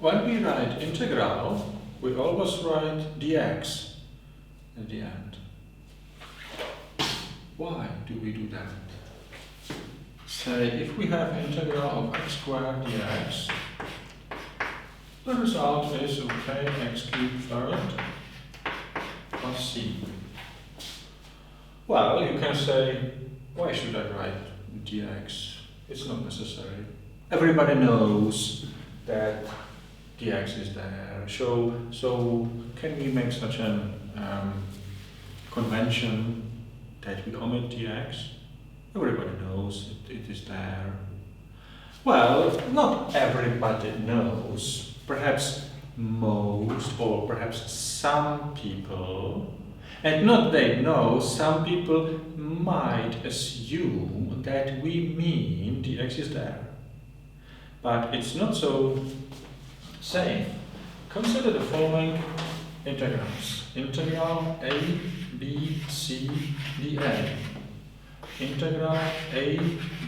when we write integral, we always write dx at the end. Why do we do that? Say, if we have integral of x squared dx, the result is okay, x cubed third plus c. Well, you can say, why should I write dx? It's not necessary. Everybody knows that dx is there. So can we make such a convention that we omit dx? Everybody knows it is there. Well, not everybody knows. Perhaps most or perhaps some people, and not they know, some people might assume that we mean dx is there. But it's not so safe. Consider the following integrals. Integral a, b, c, dA. Integral a,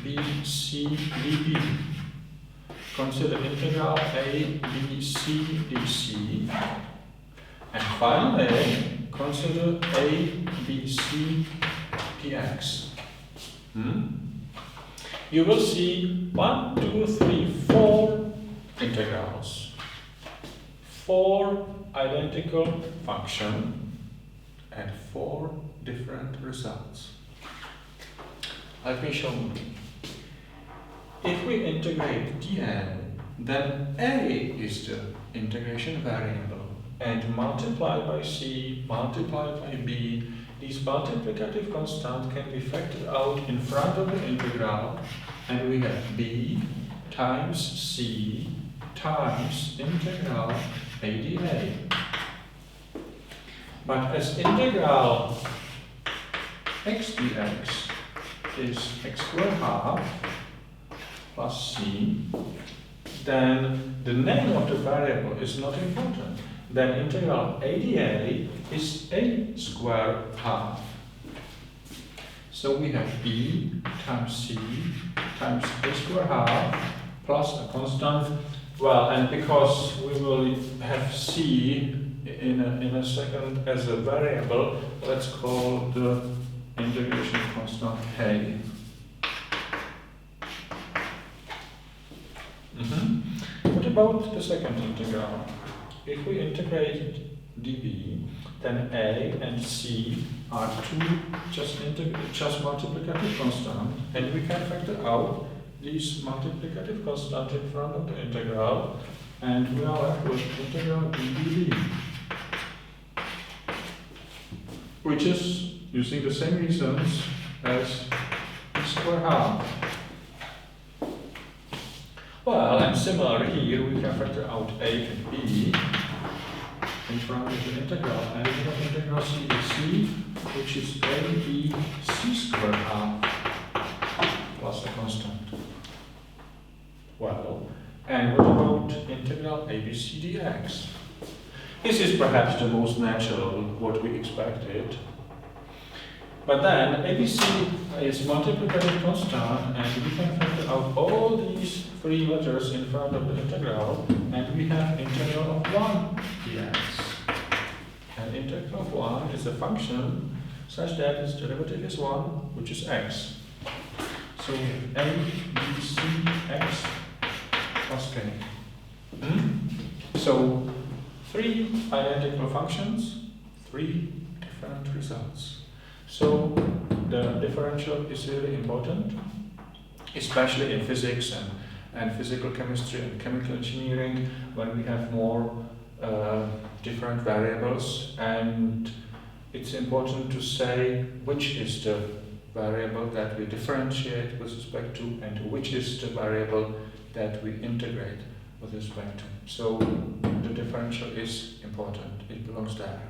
b, c, dB. Consider integral a, b, c, dc. And finally, consider a, b, c, dx. You will see 1, 2, 3, 4 integrals. 4 identical functions and 4 different results. Let me show you. If we integrate dA, then a is the integration variable, and multiplied by c, multiplied by b, these multiplicative constants can be factored out in front of the integral, and we have b times c times integral ADA. But as integral x dx is x squared half plus c, then the name of the variable is not important. Then integral ADA is a squared half. So we have b times c times a squared half plus a constant. Well, and because we will have c in a second as a variable, let's call the integration constant k. What about the second integral? If we integrate dB, then a and c are two just multiplicative constants, and we can factor out these multiplicative constants in front of the integral, and we are left with integral dB, which is using the same reasons as x squared half. Well, and similar here, we can factor out a and b in front of the integral, and we have integral c dc, which is a b c squared half plus a constant. Well, and what about integral abc dx? This is perhaps the most natural, what we expected. But then abc is multiplicative constant, and we can factor out all these 3 letters in front of the integral, and we have integral of 1 dx. And integral of 1 is a function such that its derivative is 1, which is x. So we have a, b, c, x plus k. So 3 identical functions, 3 different results. So the differential is really important, especially in physics and physical chemistry and chemical engineering, when we have more different variables, and it's important to say which is the variable that we differentiate with respect to and which is the variable that we integrate with respect to. So the differential is important, it belongs there.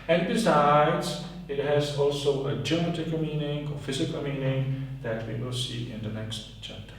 And besides, it has also a geometrical meaning or physical meaning that we will see in the next chapter.